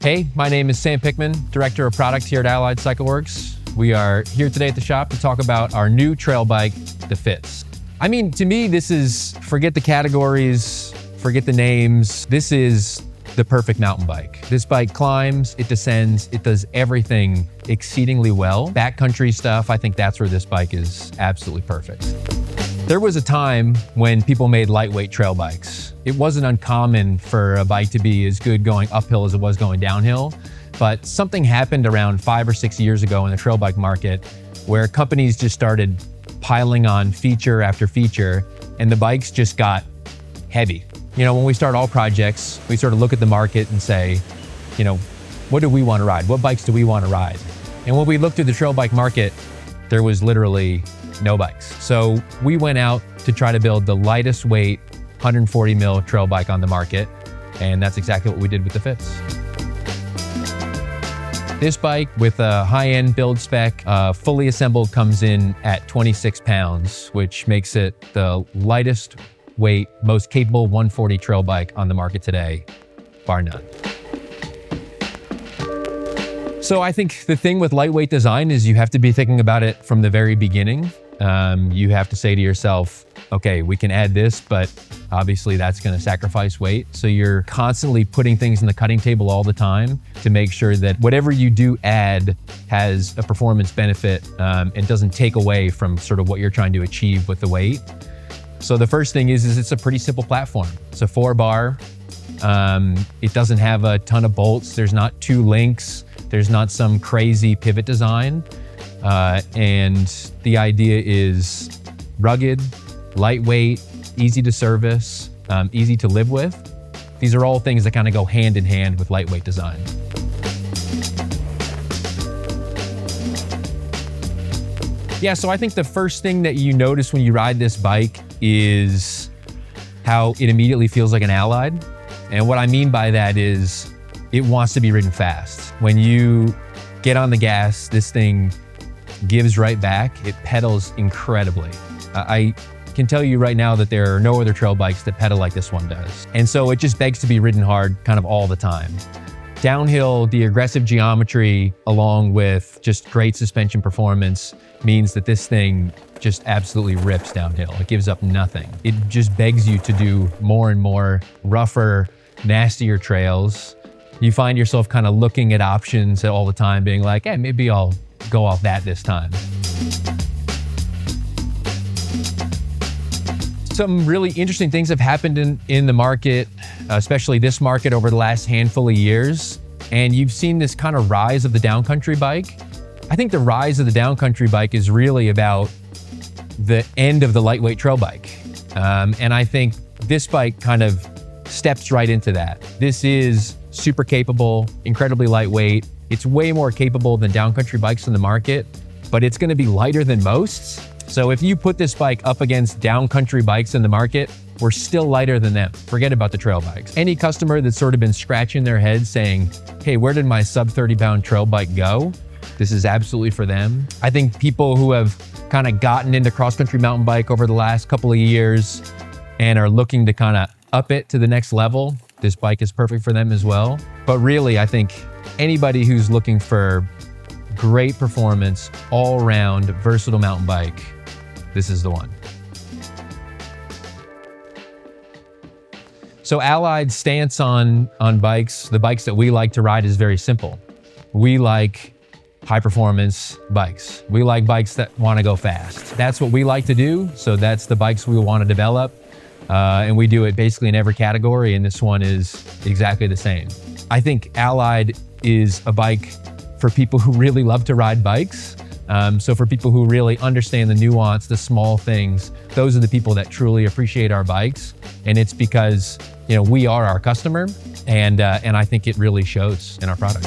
Hey, my name is Sam Pickman, Director of Product here at Allied CycleWorks. We are here today at the shop to talk about our new trail bike, the Fitz. I mean, to me, this is, forget the categories, forget the names. This is the perfect mountain bike. This bike climbs, it descends, it does everything exceedingly well. Backcountry stuff, I think that's where this bike is absolutely perfect. There was a time when people made lightweight trail bikes. It wasn't uncommon for a bike to be as good going uphill as it was going downhill, but something happened around 5 or 6 years ago in the trail bike market where companies just started piling on feature after feature, and the bikes just got heavy. You know, when we start all projects, we sort of look at the market and say, you know, what do we want to ride? What bikes do we want to ride? And when we looked at the trail bike market, there was literally no bikes. So we went out to try to build the lightest weight 140 mil trail bike on the market. And that's exactly what we did with the Fitz. This bike with a high-end build spec, fully assembled, comes in at 26 pounds, which makes it the lightest weight, most capable 140 trail bike on the market today, bar none. So I think the thing with lightweight design is you have to be thinking about it from the very beginning. You have to say to yourself, okay, we can add this, but obviously that's going to sacrifice weight. So you're constantly putting things in the cutting table all the time to make sure that whatever you do add has a performance benefit and doesn't take away from sort of what you're trying to achieve with the weight. So the first thing is it's a pretty simple platform. It's a 4-bar. It doesn't have a ton of bolts. There's not 2 links. There's not some crazy pivot design. And the idea is rugged, lightweight, easy to service, easy to live with. These are all things that kind of go hand in hand with lightweight design. Yeah, so I think the first thing that you notice when you ride this bike is how it immediately feels like an Allied. And what I mean by that is it wants to be ridden fast. When you get on the gas, this thing gives right back. It pedals incredibly. I can tell you right now that there are no other trail bikes that pedal like this one does. And so it just begs to be ridden hard kind of all the time. Downhill, the aggressive geometry along with just great suspension performance means that this thing just absolutely rips downhill. It gives up nothing. It just begs you to do more and more rougher, nastier trails. You find yourself kind of looking at options all the time, being like, hey, maybe I'll go off that this time. Some really interesting things have happened in the market, especially this market over the last handful of years. And you've seen this kind of rise of the downcountry bike. I think the rise of the downcountry bike is really about the end of the lightweight trail bike. And I think this bike kind of steps right into that. This is super capable, incredibly lightweight. It's way more capable than downcountry bikes in the market, but it's going to be lighter than most. So if you put this bike up against downcountry bikes in the market, we're still lighter than them. Forget about the trail bikes. Any customer that's sort of been scratching their head saying, hey, where did my sub 30-pound trail bike go? This is absolutely for them. I think people who have kind of gotten into cross-country mountain bike over the last couple of years and are looking to kind of up it to the next level, this bike is perfect for them as well. But really, I think anybody who's looking for great performance, all-around, versatile mountain bike, this is the one. So Allied's stance on bikes, the bikes that we like to ride, is very simple. We like high-performance bikes. We like bikes that want to go fast. That's what we like to do, so that's the bikes we want to develop. And we do it basically in every category, and this one is exactly the same. I think Allied is a bike for people who really love to ride bikes. So for people who really understand the nuance, the small things, those are the people that truly appreciate our bikes. And it's because, you know, we are our customer, and I think it really shows in our products.